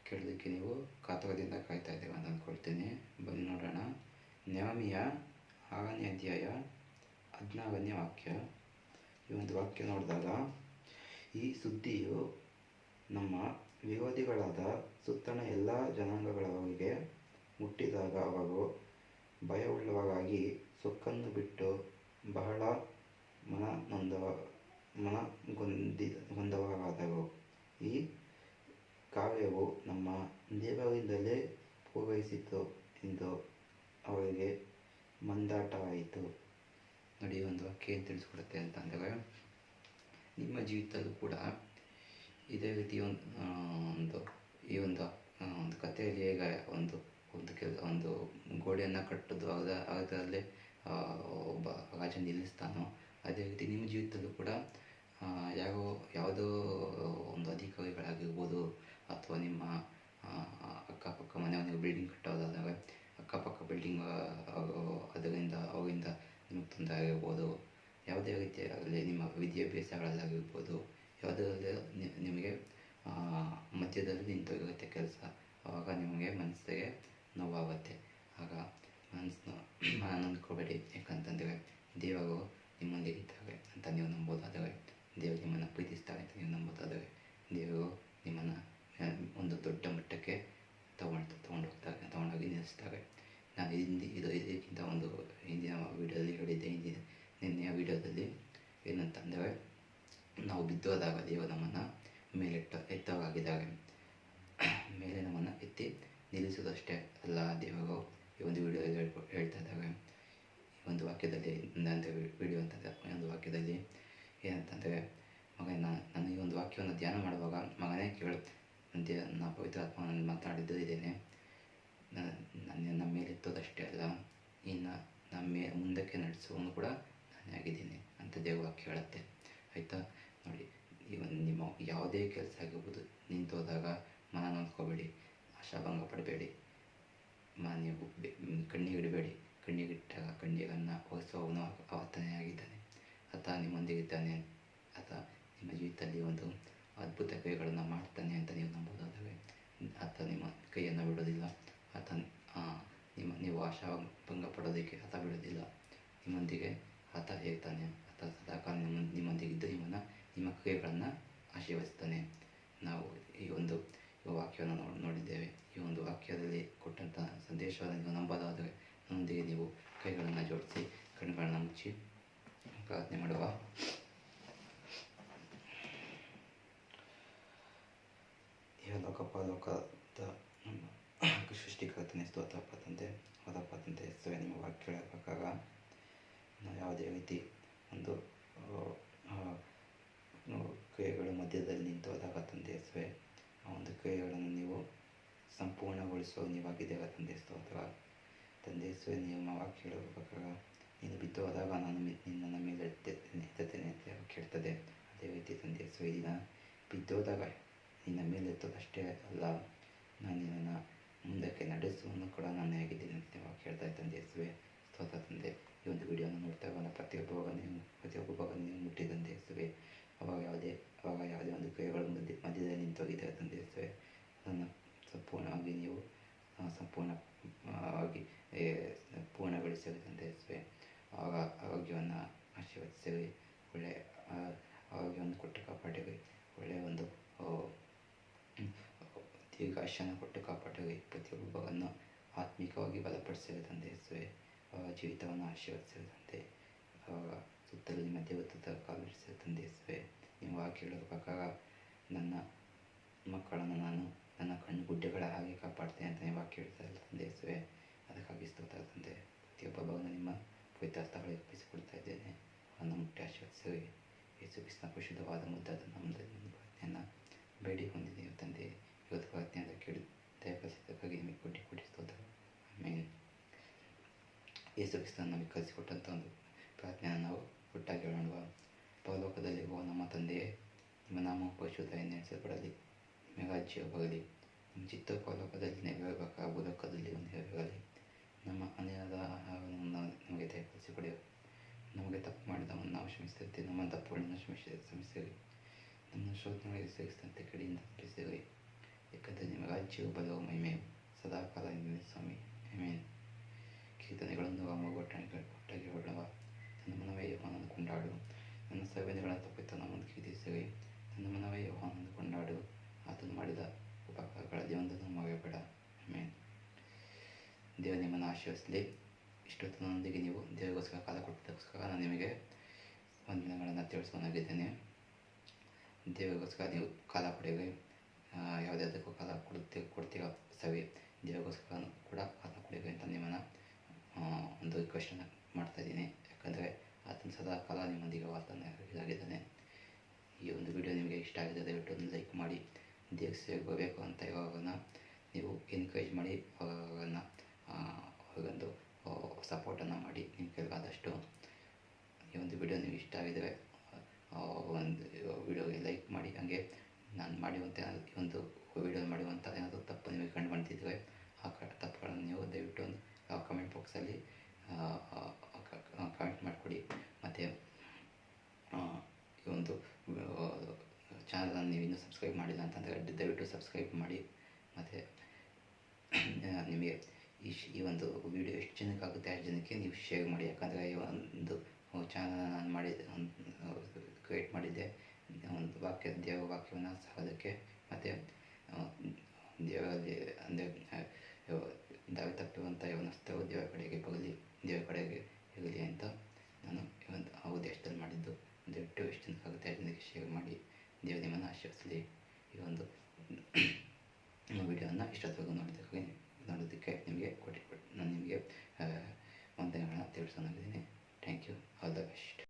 ಕೇಳೋದಕ್ಕೆ ನೀವು ಕಾತುರದಿಂದ ಕಾಯ್ತಾ ಇದ್ದೀವಿ ಅಂತ ಅಂದ್ಕೊಳ್ತೀನಿ. ಬನ್ನಿ ನೋಡೋಣ. ನೆಹೆಮೀಯ 6ನೇ ಅಧ್ಯಾಯ 16ನೇ ವಾಕ್ಯ. ಈ ಒಂದು ವಾಕ್ಯ ನೋಡಿದಾಗ, ಈ ಸುದ್ದಿಯು ನಮ್ಮ ವಿರೋಧಿಗಳಾದ ಸುತ್ತಣ ಎಲ್ಲ ಜನಾಂಗಗಳವರಿಗೆ ಮುಟ್ಟಿದಾಗ ಅವರು ಭಯವುಳ್ಳವರಾಗಿ ಸೊಕ್ಕನ್ನು ಬಿಟ್ಟು ಬಹಳ ಮನಗೊಂದವರಾದರು. ಈ ಕಾರ್ಯವು ನಮ್ಮ ದೇವರಿಂದಲೇ ಪೂರೈಸಿತು ಎಂದು ಅವರಿಗೆ ಮಂದಾಟವಾಯಿತು. ನೋಡಿ, ಒಂದು ವಾಕ್ಯ ಏನು ತಿಳಿಸ್ಕೊಡುತ್ತೆ ಅಂತಂದರೆ, ನಿಮ್ಮ ಜೀವಿತದಲ್ಲೂ ಕೂಡ ಇದೇ ರೀತಿ ಈ ಒಂದು ಕಥೆಯಲ್ಲಿ ಹೇಗೆ ಒಂದು ಗೋಡೆಯನ್ನು ಕಟ್ಟೋದು ಅದರಲ್ಲೇ ಒಬ್ಬ ರಾಜ ನಿಲ್ಲಿಸ್ತಾನೋ, ಅದೇ ರೀತಿ ನಿಮ್ಮ ಜೀವಿತದಲ್ಲೂ ಕೂಡ ಯಾವುದೋ ಒಂದು ಅಧಿಕಾರಿಗಳಾಗಿರ್ಬೋದು, ಅಥವಾ ನಿಮ್ಮ ಅಕ್ಕಪಕ್ಕ ಮನೆಯೊಂದಿಗೆ ಬಿಲ್ಡಿಂಗ್ ಕಟ್ಟೋದಾದಾಗ ಅಕ್ಕಪಕ್ಕ ಬಿಲ್ಡಿಂಗ್ ಅವರಿಂದ ನಿಮಗೆ ತೊಂದರೆ ಆಗಿರ್ಬೋದು, ಯಾವುದೇ ರೀತಿಯಾಗಲಿ ನಿಮ್ಮ ವಿದ್ಯಾಭ್ಯಾಸಗಳಲ್ಲಾಗಿರ್ಬೋದು, ಯಾವುದರಲ್ಲಿ ನಿಮಗೆ ಮಧ್ಯದಲ್ಲಿ ನಿಂತೋಗಿರುತ್ತೆ ಕೆಲಸ, ಆವಾಗ ನಿಮಗೆ ಮನಸ್ಸಿಗೆ ನೋವಾಗುತ್ತೆ. ಆಗ ಮನ ನೊಂದ್ಕೋಬೇಡಿ. ಯಾಕಂತಂದರೆ ದೇವರು ನಿಮ್ಮೊಂದಿಗಿದ್ದಾರೆ ಅಂತ ನೀವು ನಂಬೋದಾದರೆ, ದೇವರು ನಿಮ್ಮನ್ನು ಪ್ರೀತಿಸ್ತಾರೆ ಅಂತ ನೀವು ನಂಬೋದಾದರೆ, ದೇವರು ನಿಮ್ಮನ್ನು ಒಂದು ದೊಡ್ಡ ಮಟ್ಟಕ್ಕೆ ತಗೊಂಡೋಗಿ ನಿಲ್ಲಿಸ್ತಾರೆ. ನಾನು ಇದಕ್ಕಿಂತ ಒಂದು ಹಿಂದಿನ ವೀಡಿಯೋದಲ್ಲಿ ಹೇಳಿದ್ದೆ. ನಿನ್ನೆಯ ವೀಡಿಯೋದಲ್ಲಿ ಏನಂತಂದರೆ, ನಾವು ಬಿದ್ದೋದಾಗ ದೇವರು ನಮ್ಮನ್ನು ಎತ್ತವಾಗಿದ್ದಾರೆ. ಮೇಲೆ ನಮ್ಮನ್ನು ಎತ್ತಿ ನಿಲ್ಲಿಸೋದಷ್ಟೇ ಅಲ್ಲ, ದೇವರು ಈ ಒಂದು ವಿಡಿಯೋದಲ್ಲಿ ಹೇಳ್ತಾ ಇದ್ದಾರೆ. ಈ ಒಂದು ವಾಕ್ಯದಲ್ಲಿ ಒಂದು ವಾಕ್ಯದಲ್ಲಿ ಏನಂತಂದರೆ, ಮಗನೇ, ನಾನು ಈ ಒಂದು ವಾಕ್ಯವನ್ನು ಧ್ಯಾನ ಮಾಡುವಾಗ, ಮಗನೇ ಕೇಳು, ನಾನು ಪವಿತ್ರ ಆತ್ಮ ಮಾತನಾಡಿದ್ದು ಇದ್ದೇನೆ. ನನ್ನ ಮೇಲೆ ಎತ್ತೋದಷ್ಟೇ ಅಲ್ಲ, ಇನ್ನು ಮುಂದಕ್ಕೆ ನಡೆಸುವನು ಕೂಡ ನಾನೇ ಆಗಿದ್ದೀನಿ ಅಂತ ದೇವ ವಾಕ್ಯ ಹೇಳುತ್ತೆ. ಆಯಿತಾ? ನೋಡಿ, ನಿಮ್ಮ ಯಾವುದೇ ಕೆಲಸ ಆಗಿರ್ಬೋದು, ನಿಂತೋದಾಗ ಮನ ನೊಂದ್ಕೋಬೇಡಿ, ಆಶಾಭಂಗ ಪಡಬೇಡಿ, ನೀವು ಕಣ್ಣಿಗಿಡಬೇಡಿ. ಕಣ್ಣಿಗಿಟ್ಟಾಗ ಕಣ್ಣೀರನ್ನು ಒರೆಸುವವನು ಆತನೇ ಆಗಿದ್ದಾನೆ. ಆತ ನಿಮ್ಮೊಂದಿಗಿದ್ದಾನೆ. ಆತ ನಿಮ್ಮ ಜೀವಿತದಲ್ಲಿ ಒಂದು ಅದ್ಭುತ ಕೈಗಳನ್ನು ಮಾಡ್ತಾನೆ ಅಂತ ನೀವು ನಂಬೋದಾದರೆ, ಆತ ನಿಮ್ಮ ಕೈಯನ್ನು ಬಿಡೋದಿಲ್ಲ. ಆತ ನೀವು ಆಶಾಭಂಗ ಪಡೋದಕ್ಕೆ ಆತ ಬಿಡೋದಿಲ್ಲ. ನಿಮ್ಮೊಂದಿಗೆ ಆತ ಇರ್ತಾನೆ. ಆತ ಸದಾಕಾಲ ನಿಮ್ಮೊಂದಿಗಿದ್ದು ನಿಮ್ಮ ಕೈಗಳನ್ನು ಆಶೀರ್ವದಿಸ್ತಾನೆ. ನಾವು ಈ ಒಂದು ವಾಕ್ಯವನ್ನು ನೋಡಿದ್ದೇವೆ. ಈ ಒಂದು ವಾಕ್ಯದಲ್ಲಿ ಕೊಟ್ಟಂಥ ಸಂದೇಶವನ್ನು ನೀವು ನಂಬೋದಾದರೆ, ನನ್ನೊಂದಿಗೆ ನೀವು ಕೈಗಳನ್ನು ಜೋಡಿಸಿ ಕಣ್ಣುಗಳನ್ನು ಮುಚ್ಚಿ ಪ್ರಾರ್ಥನೆ ಮಾಡುವ. ಲೋಕದ ಸೃಷ್ಟಿಕರ್ತನೆ ಸ್ತೋತ್ರಪ್ಪ ತಂದೆ. ಹೌದಪ್ಪ ತಂದೆ, ಯೇಸುವೆ, ನಿಮ್ಮ ವಾಕ್ಯಗಳ ಪ್ರಕಾರ ನಾವು ಯಾವುದೇ ರೀತಿ ಒಂದು ಕ್ರಿಯೆಗಳು ಮಧ್ಯದಲ್ಲಿ ನಿಂತೋದಾಗ ತಂದೆ ಯೇಸುವೆ, ಆ ಒಂದು ಕ್ರಿಯೆಗಳನ್ನು ನೀವು ಸಂಪೂರ್ಣಗೊಳಿಸುವ ನೀವಾಗಿದ್ದೇವೆ ತಂದೆ. ಸ್ತೋತ್ರ ತಂದೆ ಯೇಸುವೆ. ನಿಮ್ಮ ವಾಕ್ಯಗಳ ಪ್ರಕಾರ ನೀನು ಬಿದ್ದು ಹೋದಾಗ ನಾನು ನನ್ನ ಮೇಲೆ ಎತ್ತುತ್ತೇನೆ ಅಂತ ಕೇಳ್ತದೆ. ಅದೇ ರೀತಿ ತಂದೆ ಯೇಸುವೆ, ದಿನ ಬಿದ್ದೋದಾಗ ನಿನ್ನ ಮೇಲೆ ಎತ್ತೋದಷ್ಟೇ ಅಲ್ಲ, ನಾನು ನಿನ್ನನ್ನು ಮುಂದಕ್ಕೆ ನಡೆಸುವನ್ನು ಕೂಡ ನಾನೇ ಆಗಿದ್ದೀನಿ ಅಂತ ನೀವು ಕೇಳ್ತಾ ತಂದೆ ಯೇಸುವೆ. ಸ್ತೋತ್ರ ತಂದೆ. ಈ ಒಂದು ವಿಡಿಯೋನ ನೋಡ್ತಾ ಇರೋಣ ಪ್ರತಿಯೊಬ್ಬ ಭಾಗವನ್ನು ನೀವು ಮುಟ್ಟಿದಂತೆ ಯೇಸುವೆ. ಅವಾಗ ಯಾವುದೇ ಒಂದು ಕ್ರಿಯೆಗಳು ಮಧ್ಯದಲ್ಲಿ ನಿಂತೋಗಿದ್ದಾರೆ ತಂದೆ ಯೇಸುವೆ, ಅದನ್ನು ಸಂಪೂರ್ಣವಾಗಿ ನೀವು ಸಂಪೂರ್ಣವಾಗಿ ಪೂರ್ಣಗೊಳಿಸಿರಿ ತಂದೆ ಯೇಸುವೆ. ಆವಾಗ ಆರೋಗ್ಯವನ್ನು ಆಶೀರ್ವದಿಸಿರಿ, ಒಳ್ಳೆಯ ಆರೋಗ್ಯವನ್ನು ಕೊಟ್ಟು ಕಾಪಾಡಿರಿ, ಒಳ್ಳೆಯ ಒಂದು ದೀರ್ಘಾಶಯನ್ನು ಕೊಟ್ಟು ಕಾಪಾಡಿರಿ. ಪ್ರತಿಯೊಬ್ಬ ಭಾಗವನ್ನು ಆತ್ಮಿಕವಾಗಿ ಬಲಪಡಿಸಿರಿ ತಂದೆ ಯೇಸುವೆ. ಜೀವಿತವನ್ನು ಆಶೀರ್ವದಿಸಿರಿ ತಂದೆ. ಸುತ್ತಲೂ ನಿಮ್ಮ ದೇವತ್ವದ ಕಾಲಿರಿಸಿರಿ ತಂದೆ ಯೇಸುವೆ. ನಿಮ್ಮ ವಾಕ್ಯ ಹೇಳೋ ಪ್ರಕಾರ ನನ್ನ ಮಕ್ಕಳನ್ನು ನಾನು ನನ್ನ ಕಣ್ಣು ಗುಡ್ಡೆಗಳ ಹಾಗೆ ಕಾಪಾಡ್ತೇನೆ ಅಂತ ನೀವು ವಾಕ್ಯ ಹೇಳ್ತಾ ಇಲ್ಲ ತಂದೆ ಯೇಸುವೆ. ಅದಕ್ಕಾಗಿ ಸ್ತೋತ್ರ ತಂದೆ. ಪ್ರತಿಯೊಬ್ಬ ಭಾಗವನ್ನು ನಿಮ್ಮ ಪವಿತ್ರ ಹಸ್ತಗಳಿಗೆ ಒಪ್ಪಿಸಿಕೊಡ್ತಾ ಇದ್ದೇನೆ. ಅವರನ್ನು ಮುಟ್ಟಿ ಆಶೀರ್ವದಿಸಿರಿ. ಯೇಸು ಕ್ರಿಸ್ತನ ಪರಿಶುದ್ಧವಾದ ಮುದ್ದಾದ ನಾಮದಲ್ಲಿ ನನ್ನ ಪ್ರಾರ್ಥನೆಯನ್ನು ಬೇಡಿ ಹೊಂದಿದ್ದೀವಿ ತಂದೆ. ಇವತ್ತು ಪ್ರಾರ್ಥನೆಯಿಂದ ಕೇಳಿ ದಯಪಾಲಿಸಿದ್ದಕ್ಕಾಗಿ ನಿಮಗೆ ಕೋಟಿ ಸ್ತೋತ್ರ. ಆಮೇಲೆ ಯೇಸು ಕ್ರಿಸ್ತನ ನಮಗೆ ಕಲಿಸಿಕೊಟ್ಟಂಥ ಒಂದು ಪ್ರಾರ್ಥನೆಯನ್ನು ನಾವು ಒಟ್ಟಾಗಿ ಹೇಳೋಣ. ಪರಲೋಕದಲ್ಲಿರುವ ನಮ್ಮ ತಂದೆಯೇ, ನಿಮ್ಮ ನಾಮ ಪರಿಶುದ್ಧ ಎನ್ನೆಸಲ್ಪಡಲಿ, ನಿಮ್ಮ ರಾಜ್ಯ ಬರಲಿ, ನಿಮ್ಮ ಚಿತ್ತ ಪರಲೋಕದಲ್ಲಿ ನೆರವೇರಬೇಕಾ ಭೂಲೋಕದಲ್ಲಿ ನೆರವೇರಲಿ. ನಮ್ಮ ಅನ್ಯಾಯದ ಆಹಾರವನ್ನು ನಮಗೆ ದಯಪಾಲಿಸಿಕೊಡಿರಿ. ನಮಗೆ ತಪ್ಪು ಮಾಡಿದವನ್ನು ನಾವು ಕ್ಷಮಿಸಿದಂತೆ ನಮ್ಮ ತಪ್ಪುಗಳನ್ನು ಕ್ಷಮಿಸಿರಿ. ನಮ್ಮನ್ನು ಶೋಧನೆಗಳಿಗೆ ಸೇರಿಸಿದಂತೆ ಕಡೆಯಿಂದ ತಪ್ಪಿಸಿರಿ. ಏಕೆಂದರೆ ನಿಮ್ಮ ರಾಜ್ಯವು ಬಲವು ಮಹಿಮೆಯು ಸದಾಕಾಲ ನಿಮಗೆ ಸ್ವಾಮಿ. ಆಮೇನ್. ಕೀರ್ತನೆಗಳನ್ನು ಒಟ್ಟಾಗಿ ಹೊರಡುವ ನನ್ನ ಮನವೇ ಯೆಹೋವನನ್ನು ಕೊಂಡಾಡು. ನನ್ನ ಸೈನ್ಯಗಳ ತಪ್ಪಿತ ನಮ್ಮನ್ನು ಕೀರ್ತಿಸುವೆ. ನನ್ನ ಮನವೇ ಯೆಹೋವನನ್ನು ಕೊಂಡಾಡು. ಆತನು ಮಾಡಿದ ಉಪಕಾರಗಳಲ್ಲಿ ಒಂದನ್ನು ಮರೆಯಬೇಡ. ಆಮೇನ್. ದೇವರು ನಿಮ್ಮನ್ನು ಆಶೀರ್ವದಿಸಲಿ. ಇಷ್ಟೊತ್ತು ನನ್ನೊಂದಿಗೆ ನೀವು ದೇವರಿಗೋಸ್ಕರ ಕಾಲ ಕೊಟ್ಟಿದ್ದಕ್ಕೋಸ್ಕರ ನಾನು ನಿಮಗೆ ವಂದನೆಗಳನ್ನು ತಿಳಿಸೋನಾಗಿದ್ದೇನೆ. ದೇವರಿಗೋಸ್ಕರ ನೀವು ಕಾಲ ಕೊಡಿರಿ. ಯಾವುದಾದಕ್ಕೂ ಕಾಲ ಕೊಡ್ತೀರಾ ಸರಿ, ದೇವರಿಗೋಸ್ಕರ ಕೂಡ ಕಾಲ ಕೊಡಿರಿ ಅಂತ ನಿಮ್ಮನ್ನು ಒಂದು ರಿಕ್ವೆಸ್ಟನ್ನು ಮಾಡ್ತಾಯಿದ್ದೀನಿ. ಯಾಕಂದರೆ ಆತನ ಸದಾ ಕಾಲ ನಿಮ್ಮೊಂದಿಗೆ ಇದಾಗಿದ್ದಾನೆ. ಈ ಒಂದು ವಿಡಿಯೋ ನಿಮಗೆ ಇಷ್ಟ ಆಗಿದೆ ದಯವಿಟ್ಟು ಒಂದು ಲೈಕ್ ಮಾಡಿ. ದೇವ್ರ ಸೇವೆಗೆ ಬರಬೇಕು ಅಂತ ಇರೋರನ್ನ ನೀವು ಎನ್ಕರೇಜ್ ಮಾಡಿ, ಅವ್ರಿಗೊಂದು ಸಪೋರ್ಟನ್ನು ಮಾಡಿ ನಿಮ್ಮ ಕೈಲಾದಷ್ಟು. ಈ ಒಂದು ವಿಡಿಯೋ ನೀವು ಇಷ್ಟ ಆಗಿದರೆ ಒಂದು ವಿಡಿಯೋಗೆ ಲೈಕ್ ಮಾಡಿ. ಹಾಗೆ ನಾನು ಮಾಡುವಂಥ ಒಂದು ವಿಡಿಯೋ ಮಾಡುವಂಥ ಏನಾದರೂ ತಪ್ಪು ನಿಮಗೆ ಕಂಡು ಬಂದಿದ್ದರೆ ಆ ತಪ್ಪುಗಳನ್ನು ನೀವು ದಯವಿಟ್ಟು ಒಂದು ಕಮೆಂಟ್ ಬಾಕ್ಸಲ್ಲಿ ಕಮೆಂಟ್ ಮಾಡಿಕೊಡಿ. ಮತ್ತು ಈ ಒಂದು ಚಾನಲನ್ನು ನೀವು ಇನ್ನೂ ಸಬ್ಸ್ಕ್ರೈಬ್ ಮಾಡಿಲ್ಲ ಅಂತಂದರೆ ದಯವಿಟ್ಟು ಸಬ್ಸ್ಕ್ರೈಬ್ ಮಾಡಿ. ಮತ್ತು ನಿಮಗೆ ಈ ಒಂದು ವಿಡಿಯೋ ಎಷ್ಟು ಜನಕ್ಕೆ ಆಗುತ್ತೆ ಅಷ್ಟು ಜನಕ್ಕೆ ನೀವು ಶೇರ್ ಮಾಡಿ. ಯಾಕಂದರೆ ಈ ಒಂದು ಚಾನಲ್ ನಾನು ಕ್ರಿಯೇಟ್ ಮಾಡಿದ್ದೆ ಒಂದು ದೇವರ ವಾಕ್ಯವನ್ನು ಸಾರೋದಕ್ಕೆ, ಮತ್ತು ದೇವರಲ್ಲಿ ಅಂದರೆ ದಾರಿ ತಪ್ಪುವಂಥ ಯವನಸ್ಥರು ದೇವರ ಕಡೆಗೆ ಇರಲಿ ಅಂತ ನಾನು ಆ ಉದ್ದೇಶದಲ್ಲಿ ಮಾಡಿದ್ದು. ದಯವಿಟ್ಟು ಎಷ್ಟು ಜನಕ್ಕಾಗುತ್ತೆ ಅಷ್ಟು ಜನಕ್ಕೆ ಶೇರ್ ಮಾಡಿ. ದೇವರು ನಿಮ್ಮನ್ನು ಆಶೀರ್ವದಿಸಲಿ. ಈ ಒಂದು ವಿಡಿಯೋನ ಇಷ್ಟೊತ್ತವರೆಗೂ ನೋಡೋದಕ್ಕೆ ನಾನು ನಿಮಗೆ ವಂದನೆಗಳನ್ನ ತಿಳಿಸೋನಾಗಿದ್ದೀನಿ. Thank you. All the best.